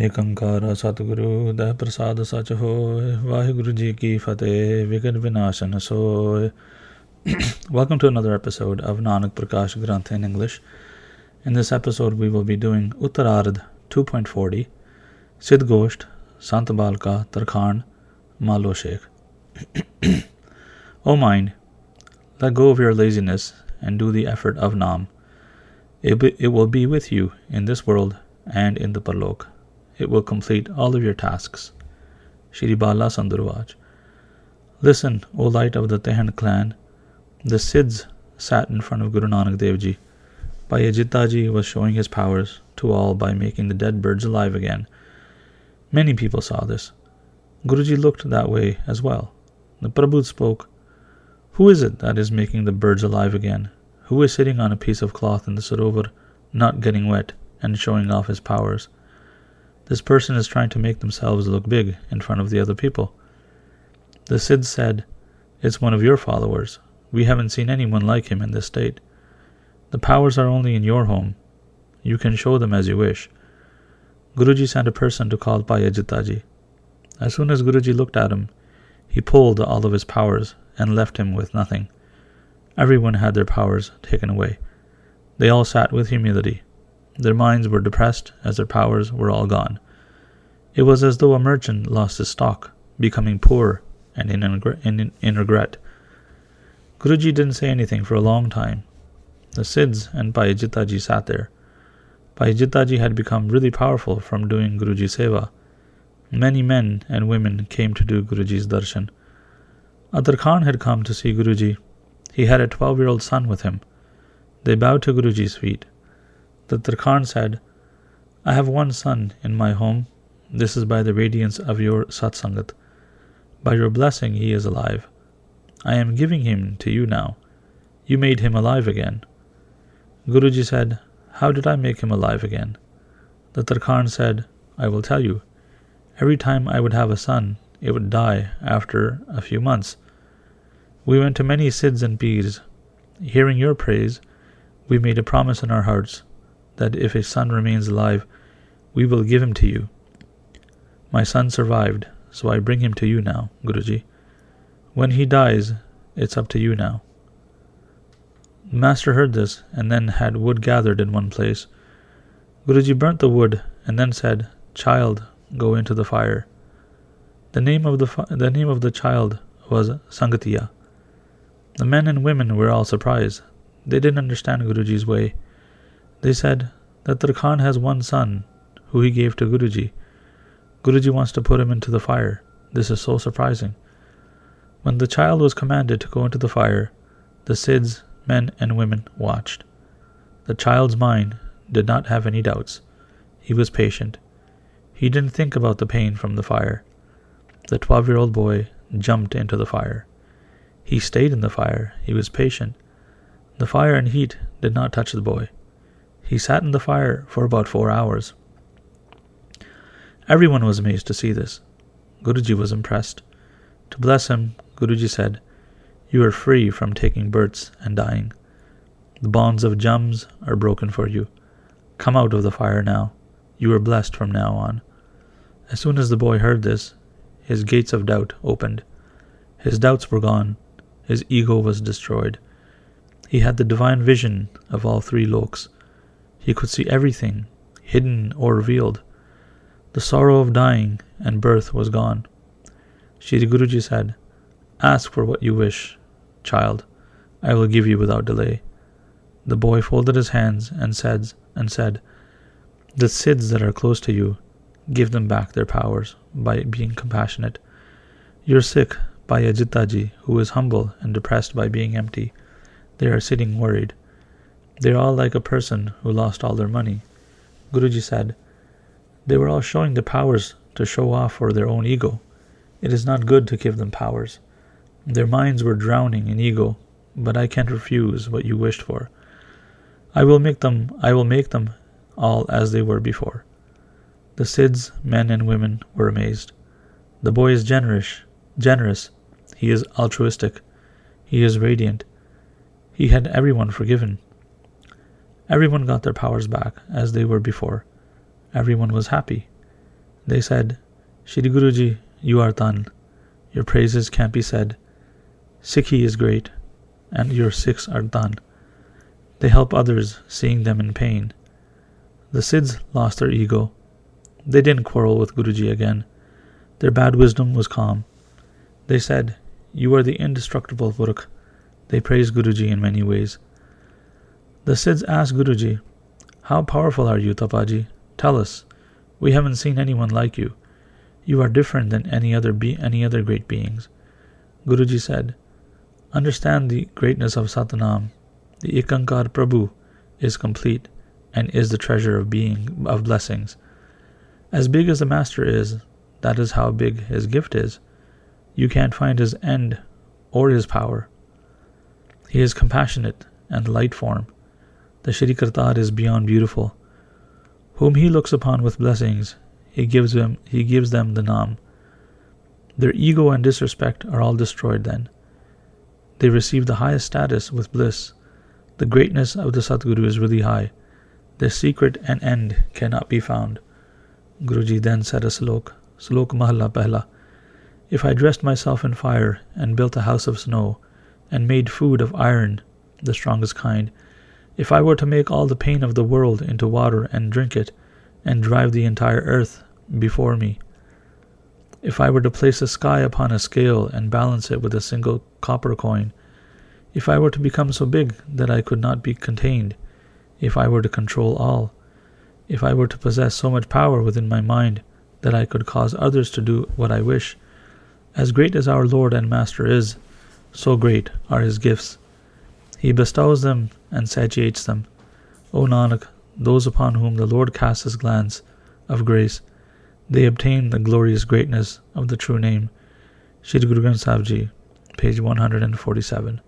ਏਕੰਕਾਰ ਸਤਿਗੁਰੂ ਦਇ ਪ੍ਰਸਾਦ ਸਚ ਹੋਇ। ਵਾਹਿਗੁਰੂ ਜੀ ਕੀ ਫਤਿਹ। Vegan ਵਿਨਾਸ਼ਨ ਸੋਇ। Welcome to another episode of Nanak Prakash Granth in English. In this episode we will be doing Uttaraardh 2.40, Sidh Gosht, Sant Balka, Tarkhaan, Malo, Sheikh. O mind, let go of your laziness and do the effort of Nam. It will be with you in this world and in the Parlok. It will complete all of your tasks. Shri Bala Sandurvaj. Listen, O light of the Nihang clan. The Sidhs sat in front of Guru Nanak Dev Ji. Bhai Ji was showing his powers to all by making the dead birds alive again. Many people saw this. Guruji looked that way as well. The Prabhu spoke, "Who is it that is making the birds alive again? Who is sitting on a piece of cloth in the sarovar, not getting wet and showing off his powers? This person is trying to make themselves look big in front of the other people." The Sidh said, "It's one of your followers. We haven't seen anyone like him in this state. The powers are only in your home. You can show them as you wish." Guruji sent a person to call Bhai Ji. As soon as Guruji looked at him, he pulled all of his powers and left him with nothing. Everyone had their powers taken away. They all sat with humility. Their minds were depressed as their powers were all gone. It was as though a merchant lost his stock, becoming poor and in regret. Guruji didn't say anything for a long time. The Sidhs and Bhai Ji sat there. Bhai Ji had become really powerful from doing Guruji Seva. Many men and women came to do Guruji's darshan. Tarkhaan had come to see Guruji. He had a 12-year-old son with him. They bowed to Guruji's feet. The Tarkhaan said, "I have one son in my home. This is by the radiance of your satsangat. By your blessing he is alive. I am giving him to you now. You made him alive again." Guruji said, "How did I make him alive again?" The Tarkhaan said, "I will tell you. Every time I would have a son, it would die after a few months. We went to many Sidhs and Peers. Hearing your praise, we made a promise in our hearts that if a son remains alive, we will give him to you. My son survived, so I bring him to you now, Guruji. When he dies, it's up to you now." The master heard this and then had wood gathered in one place. Guruji burnt the wood and then said, "Child, go into the fire." The name of the child was Sangatiya. The men and women were all surprised. They didn't understand Guruji's way. They said that Tarkhaan has one son who he gave to Guruji. Guruji wants to put him into the fire. This is so surprising. When the child was commanded to go into the fire, the Sidhs, men and women, watched. The child's mind did not have any doubts. He was patient. He didn't think about the pain from the fire. The 12-year-old boy jumped into the fire. He stayed in the fire. He was patient. The fire and heat did not touch the boy. He sat in the fire for about 4 hours. Everyone was amazed to see this. Guruji was impressed. To bless him, Guruji said, "You are free from taking births and dying. The bonds of jums are broken for you. Come out of the fire now. You are blessed from now on." As soon as the boy heard this, his gates of doubt opened. His doubts were gone. His ego was destroyed. He had the divine vision of all 3 loks. He could see everything, hidden or revealed. The sorrow of dying and birth was gone. Shri Guruji said, "Ask for what you wish, child. I will give you without delay." The boy folded his hands and said, "The Sidhs that are close to you, give them back their powers by being compassionate. Your Sikh, Bhai Ji, who is humble and depressed by being empty, they are sitting worried. They are all like a person who lost all their money." Guruji said, "They were all showing the powers to show off for their own ego. It is not good to give them powers. Their minds were drowning in ego, but I can't refuse what you wished for. I will make them all as they were before." The Sidhs, men and women, were amazed. The boy is generous. He is altruistic. He is radiant. He had everyone forgiven. Everyone got their powers back as they were before. Everyone was happy. They said, Shri Guruji, you are Tan. Your praises can't be said. Sikhi is great, and your Sikhs are Tan. They help others, seeing them in pain. The Sidhs lost their ego. They didn't quarrel with Guruji again. Their bad wisdom was calm. They said, you are the indestructible Purukh. They praised Guruji in many ways. The Sidhs asked Guruji, how powerful are you, Tapaji? Tell us. We haven't seen anyone like you. You are different than any other great beings. Guruji said, understand the greatness of Satnam. The Ikankar Prabhu is complete and is the treasure of blessings. As big as the Master is, that is how big his gift is. You can't find his end or his power. He is compassionate and light form. The Shri Kartar is beyond beautiful. Whom he looks upon with blessings, he gives them the Naam. Their ego and disrespect are all destroyed then. They receive the highest status with bliss. The greatness of the Satguru is really high. Their secret and end cannot be found. Guruji then said a slok Mahalla Pehla. If I dressed myself in fire and built a house of snow and made food of iron, the strongest kind, if I were to make all the pain of the world into water and drink it and drive the entire earth before me, if I were to place the sky upon a scale and balance it with a single copper coin, if I were to become so big that I could not be contained, if I were to control all, if I were to possess so much power within my mind that I could cause others to do what I wish, as great as our Lord and Master is, so great are his gifts. He bestows them and satiates them. O Nanak, those upon whom the Lord casts his glance of grace, they obtain the glorious greatness of the true name. Shri Guru Granth Sahib Ji, page 147.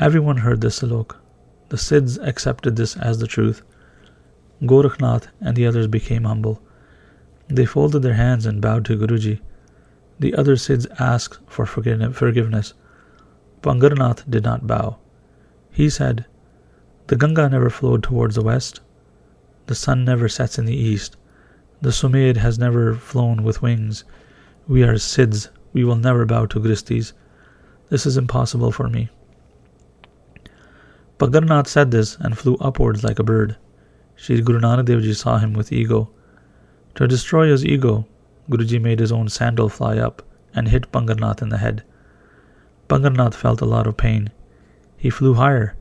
Everyone heard this salok. The Sidhs accepted this as the truth. Gorakhnath and the others became humble. They folded their hands and bowed to Guruji. The other Sidhs asked for forgiveness. Pangarnath did not bow. He said, the Ganga never flowed towards the west. The sun never sets in the east. The Sumed has never flown with wings. We are Sidhs. We will never bow to Gristis. This is impossible for me. Pangarnath said this and flew upwards like a bird. Shri Guru Nanak Dev Ji saw him with ego. To destroy his ego, Guruji made his own sandal fly up and hit Pangarnath in the head. Pangarnath felt a lot of pain. He flew higher.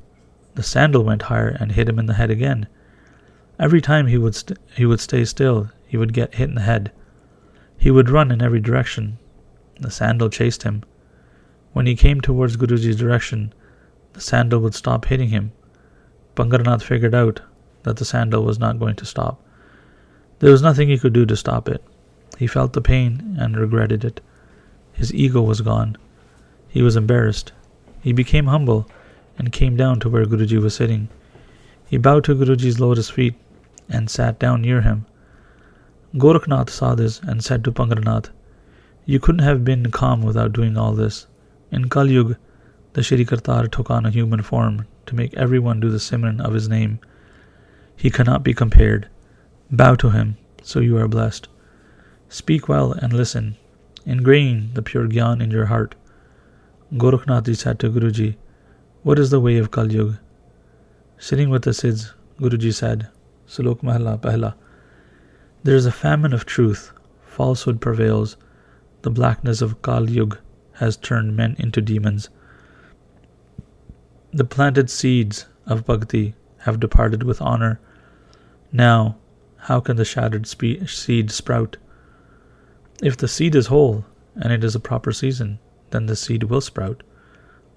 The sandal went higher and hit him in the head again. Every time he would stay still, he would get hit in the head. He would run in every direction. The sandal chased him. When he came towards Guruji's direction, the sandal would stop hitting him. Pangarnath figured out that the sandal was not going to stop. There was nothing he could do to stop it. He felt the pain and regretted it. His ego was gone. He was embarrassed. He became humble and came down to where Guruji was sitting. He bowed to Guruji's lotus feet and sat down near him. Gorakhnath saw this and said to Pangarnath, you couldn't have been calm without doing all this. In Kali Yuga, the Shri Kartar took on a human form to make everyone do the Simran of his name. He cannot be compared. Bow to him, so you are blessed. Speak well and listen. Ingrain the pure Gyan in your heart. Gorakhnath said to Guruji, what is the way of Kali Yuga? Sitting with the Sidhs, Guruji said, Sulok Mahalla Pehla, there is a famine of truth. Falsehood prevails. The blackness of Kali Yuga has turned men into demons. The planted seeds of bhakti have departed with honor. Now, how can the shattered seed sprout? If the seed is whole and it is a proper season, then the seed will sprout.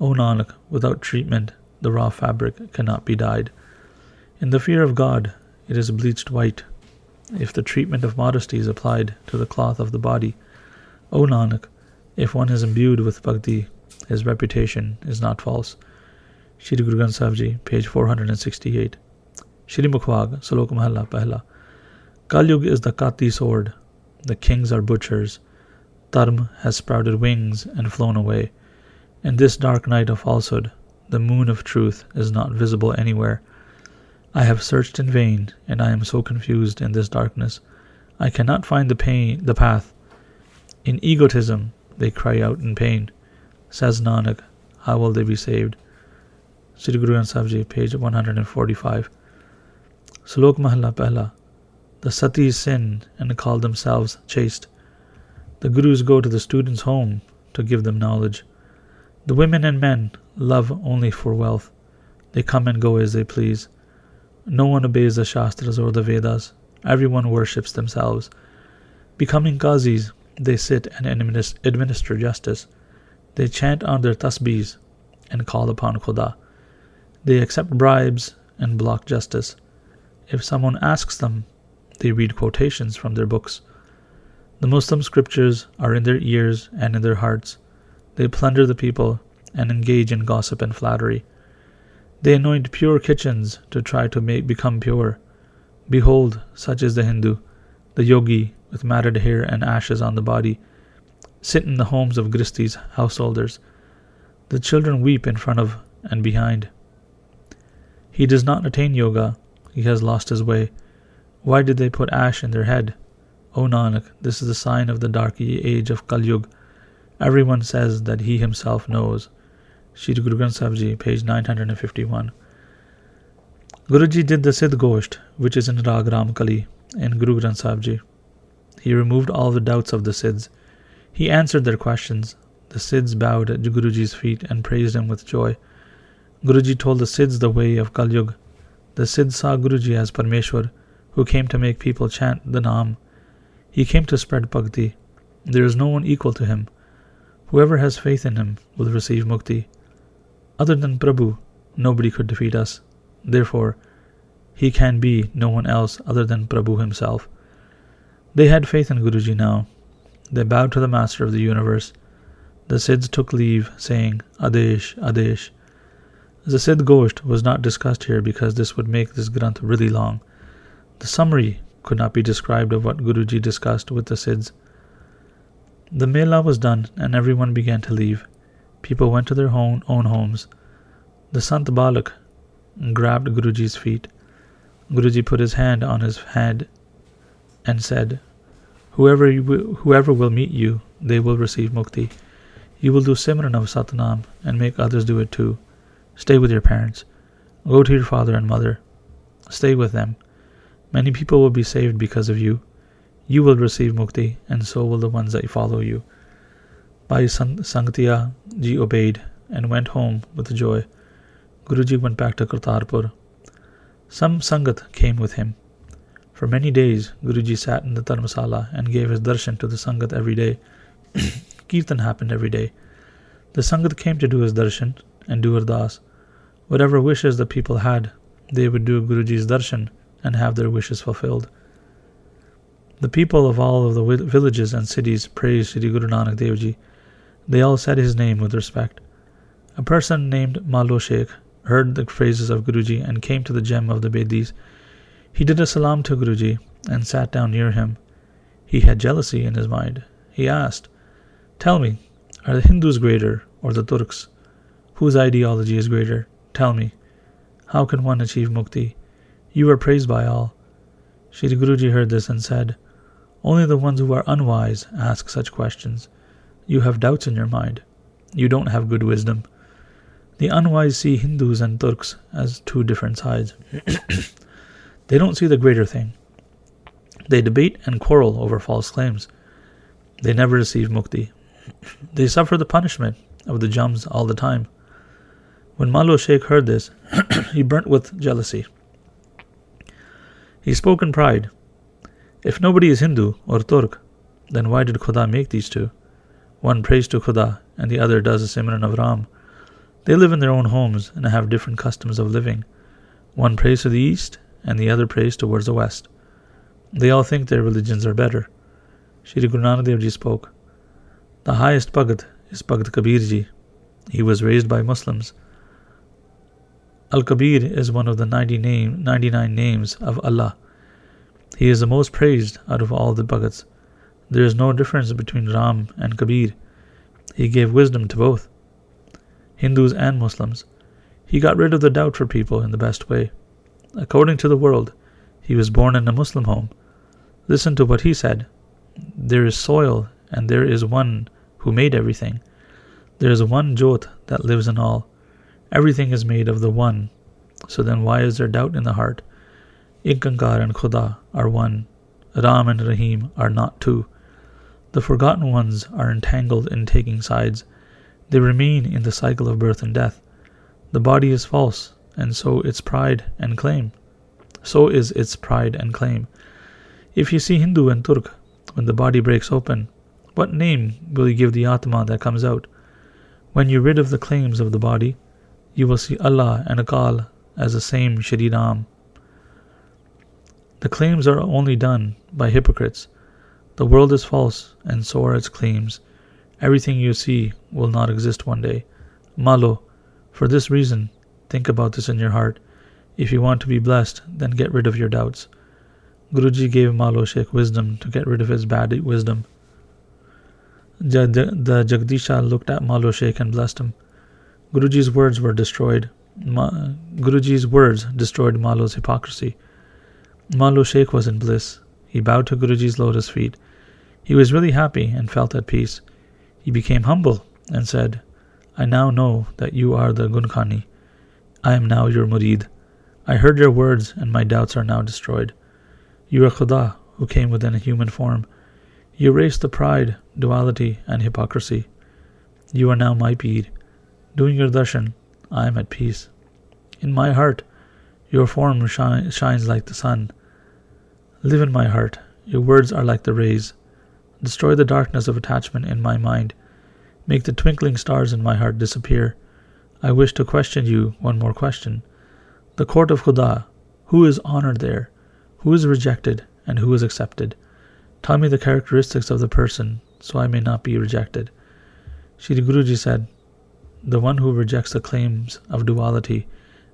O Nanak, without treatment, the raw fabric cannot be dyed. In the fear of God, it is bleached white. If the treatment of modesty is applied to the cloth of the body, O Nanak, if one is imbued with bhakti, his reputation is not false. Shri Guru Granth Sahib Ji, page 468. Shri Mukhwag, Salok Mahalla Pehla. Kali Yuga is the Kati sword. The kings are butchers. Dharma has sprouted wings and flown away. In this dark night of falsehood, the moon of truth is not visible anywhere. I have searched in vain, and I am so confused in this darkness. I cannot find the path. In egotism, they cry out in pain. Says Nanak, how will they be saved? Sri Guru Granth Sahib Ji, page 145. Slok Mahalla Pehla. The Satis sin and call themselves chaste. The Gurus go to the students' home to give them knowledge. The women and men love only for wealth. They come and go as they please. No one obeys the Shastras or the Vedas. Everyone worships themselves. Becoming Qazis, they sit and administer justice. They chant on their tasbihs and call upon Khuda. They accept bribes and block justice. If someone asks them, they read quotations from their books. The Muslim scriptures are in their ears and in their hearts. They plunder the people and engage in gossip and flattery. They anoint pure kitchens to try to become pure. Behold, such is the Hindu, the yogi with matted hair and ashes on the body, sit in the homes of Gristis, householders. The children weep in front of and behind. He does not attain yoga. He has lost his way. Why did they put ash in their head? O Nanak, this is the sign of the dark age of Kal Yuga. Everyone says that he himself knows. Shri Guru Granth Sahib Ji, page 951. Guruji did the Sidh Gosht, which is in Rag Ram Kali, in Guru Granth Sahib Ji. He removed all the doubts of the Siddhs. He answered their questions. The Siddhs bowed at Guruji's feet and praised him with joy. Guruji told the Siddhs the way of Kal Yuga. The Siddhs saw Guruji as Parmeshwar, who came to make people chant the Naam. He came to spread bhakti. There is no one equal to him. Whoever has faith in him will receive mukti. Other than Prabhu, nobody could defeat us. Therefore, he can be no one else other than Prabhu himself. They had faith in Guruji now. They bowed to the Master of the universe. The Siddhs took leave, saying, Adesh, Adesh. The Sidh Gosht was not discussed here because this would make this Granth really long. The summary could not be described of what Guruji discussed with the Siddhs. The Mela was done and everyone began to leave. People went to their own homes. The Sant Balak grabbed Guruji's feet. Guruji put his hand on his head and said, Whoever will meet you, they will receive mukti. You will do Simran of Satnam and make others do it too. Stay with your parents. Go to your father and mother. Stay with them. Many people will be saved because of you. You will receive mukti, and so will the ones that follow you. Bhai Sangtiya ji obeyed and went home with joy. Guruji went back to Kartarpur. Some Sangat came with him. For many days, Guruji sat in the Dharmasala and gave his darshan to the Sangat every day. Kirtan happened every day. The Sangat came to do his darshan and do ardas. Whatever wishes the people had, they would do Guruji's darshan and have their wishes fulfilled. The people of all of the villages and cities praised Sri Guru Nanak Dev Ji. They all said his name with respect. A person named Malo Sheikh heard the praises of Guruji and came to the gem of the Bedis. He did a salam to Guruji and sat down near him. He had jealousy in his mind. He asked, Tell me, are the Hindus greater or the Turks? Whose ideology is greater? Tell me. How can one achieve mukti? You are praised by all. Shri Guruji heard this and said, Only the ones who are unwise ask such questions. You have doubts in your mind. You don't have good wisdom. The unwise see Hindus and Turks as two different sides. They don't see the greater thing. They debate and quarrel over false claims. They never receive mukti. They suffer the punishment of the jums all the time. When Malo Sheikh heard this, he burnt with jealousy. He spoke in pride. If nobody is Hindu or Turk, then why did Khuda make these two? One prays to Khuda and the other does a Simran of Ram. They live in their own homes and have different customs of living. One prays to the east and the other prays towards the west. They all think their religions are better. Shri Guru Nanak Dev Ji spoke. The highest Bhagat is Bhagat Kabir Ji. He was raised by Muslims. Al-Kabir is one of the 99 names of Allah. He is the most praised out of all the Bhagats. There is no difference between Ram and Kabir. He gave wisdom to both, Hindus and Muslims. He got rid of the doubt for people in the best way. According to the world, he was born in a Muslim home. Listen to what he said. There is soil, and there is one who made everything. There is one Jot that lives in all. Everything is made of the one. So then why is there doubt in the heart? Ikankar and Khuda are one. Ram and Rahim are not two. The forgotten ones are entangled in taking sides. They remain in the cycle of birth and death. The body is false, and so its pride and claim. So is its pride and claim. If you see Hindu and Turk, when the body breaks open, what name will you give the Atma that comes out? When you rid of the claims of the body, you will see Allah and Akal as the same Shri Ram. The claims are only done by hypocrites. The world is false, and so are its claims. Everything you see will not exist one day. Malo, for this reason, think about this in your heart. If you want to be blessed, then get rid of your doubts. Guruji gave Malo Sheikh wisdom to get rid of his bad wisdom. The Jagdisha looked at Malo Sheikh and blessed him. Guruji's words were destroyed. Guruji's words destroyed Malo's hypocrisy. Malo Sheikh was in bliss. He bowed to Guruji's lotus feet. He was really happy and felt at peace. He became humble and said, I now know that you are the Gunkhani. I am now your murid. I heard your words and my doubts are now destroyed. You are Khuda, who came within a human form. You erased the pride, duality, and hypocrisy. You are now my Peer. Doing your darshan, I am at peace. In my heart, your form shines like the sun. Live in my heart. Your words are like the rays. Destroy the darkness of attachment in my mind. Make the twinkling stars in my heart disappear. I wish to question you one more question. The court of Khuda, who is honored there? Who is rejected and who is accepted? Tell me the characteristics of the person, so I may not be rejected. Shri Guruji said, the one who rejects the claims of duality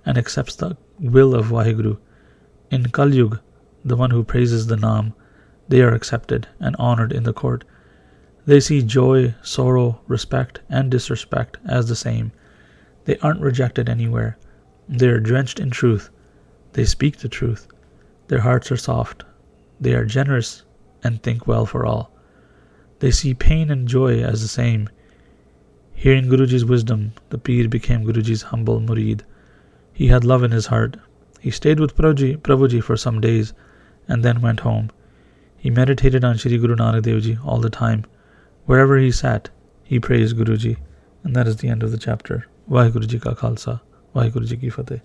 and accepts the will of Waheguru. In Kali Yuga, the one who praises the Naam, they are accepted and honored in the court. They see joy, sorrow, respect, and disrespect as the same. They aren't rejected anywhere. They are drenched in truth. They speak the truth. Their hearts are soft. They are generous and think well for all. They see pain and joy as the same. Hearing Guruji's wisdom, the Peer became Guruji's humble murid. He had love in his heart. He stayed with Prabhuji for some days and then went home. He meditated on Shri Guru Nanak Dev Ji all the time. Wherever he sat, he praised Guruji. And that is the end of the chapter. Waheguru Ji Ka Khalsa, Waheguru Ji Ki Fateh.